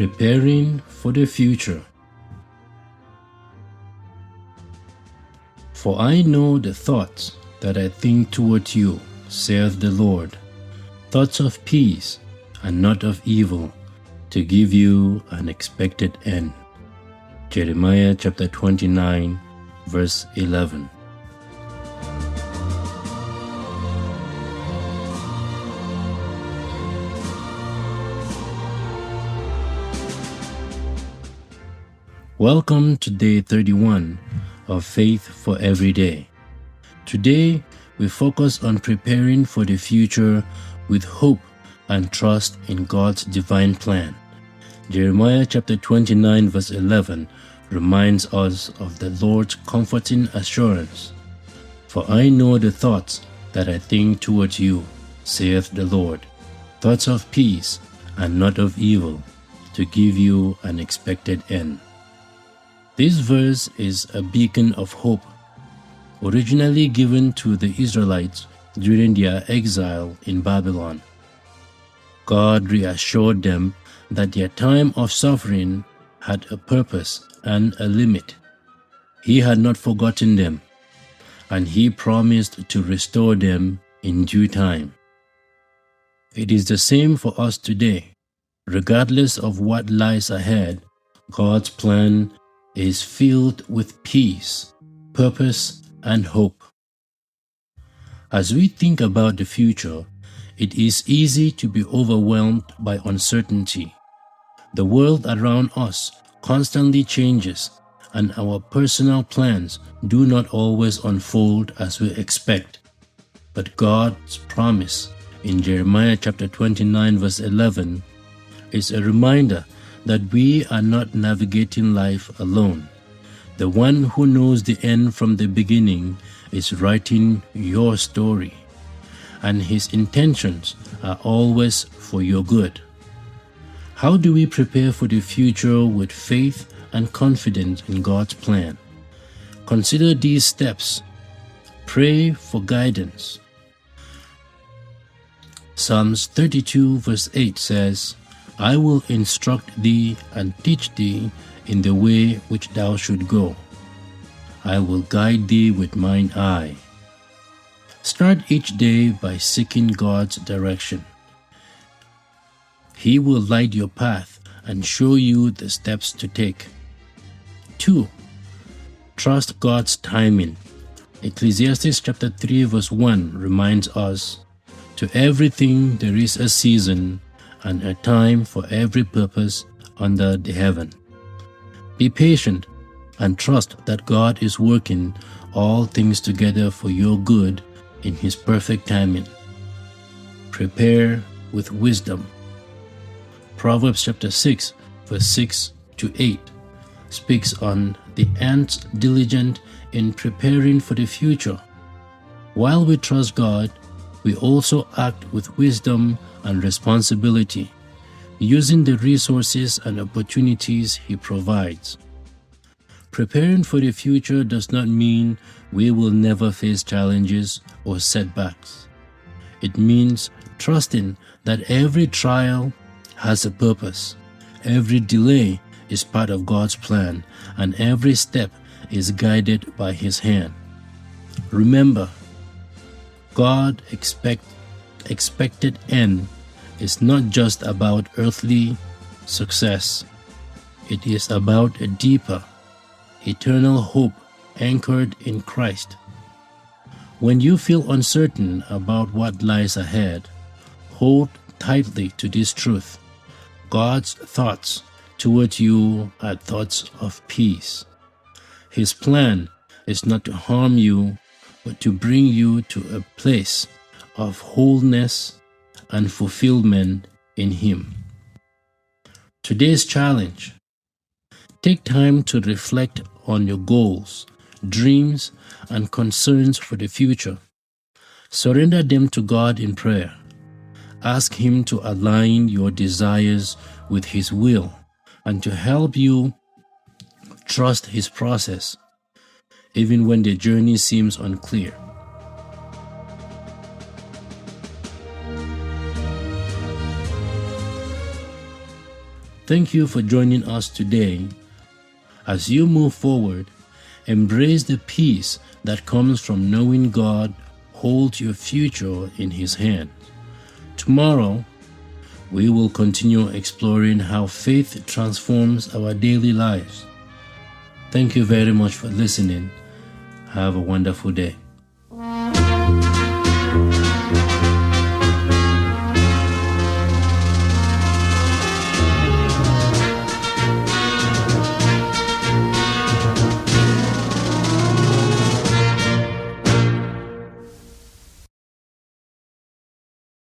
Preparing for the future. For I know the thoughts that I think toward you, saith the Lord, thoughts of peace and not of evil, to give you an expected end. Jeremiah chapter 29, verse 11. Welcome to day 31 of Faith for Every Day. Today, we focus on preparing for the future with hope and trust in God's divine plan. Jeremiah chapter 29 verse 11 reminds us of the Lord's comforting assurance. For I know the thoughts that I think towards you, saith the Lord, thoughts of peace and not of evil, to give you an expected end. This verse is a beacon of hope, originally given to the Israelites during their exile in Babylon. God reassured them that their time of suffering had a purpose and a limit. He had not forgotten them, and He promised to restore them in due time. It is the same for us today. Regardless of what lies ahead, God's plan is filled with peace, purpose, and hope. As we think about the future, it is easy to be overwhelmed by uncertainty. The world around us constantly changes, and our personal plans do not always unfold as we expect. But God's promise in Jeremiah chapter 29 verse 11 is a reminder that we are not navigating life alone. The one who knows the end from the beginning is writing your story, and His intentions are always for your good. How do we prepare for the future with faith and confidence in God's plan? Consider these steps. Pray for guidance. Psalms 32 verse 8 says, I will instruct thee and teach thee in the way which thou should go. I will guide thee with mine eye. Start each day by seeking God's direction. He will light your path and show you the steps to take. 2. Trust God's timing. Ecclesiastes chapter 3 verse 1 reminds us, to everything there is a season and a time for every purpose under the heaven. Be patient and trust that God is working all things together for your good in His perfect timing. Prepare with wisdom. Proverbs chapter 6 verse 6 to 8 speaks on the ants diligent in preparing for the future. While we trust God, we also act with wisdom and responsibility, using the resources and opportunities He provides. Preparing for the future does not mean we will never face challenges or setbacks. It means trusting that every trial has a purpose, every delay is part of God's plan, and every step is guided by His hand. Remember, God's expected end is not just about earthly success. It is about a deeper, eternal hope anchored in Christ. When you feel uncertain about what lies ahead, hold tightly to this truth. God's thoughts toward you are thoughts of peace. His plan is not to harm you, but to bring you to a place of wholeness and fulfillment in Him. Today's challenge: take time to reflect on your goals, dreams, and concerns for the future. Surrender them to God in prayer. Ask Him to align your desires with His will and to help you trust His process, even when the journey seems unclear. Thank you for joining us today. As you move forward, embrace the peace that comes from knowing God holds your future in His hands. Tomorrow, we will continue exploring how faith transforms our daily lives. Thank you very much for listening. Have a wonderful day.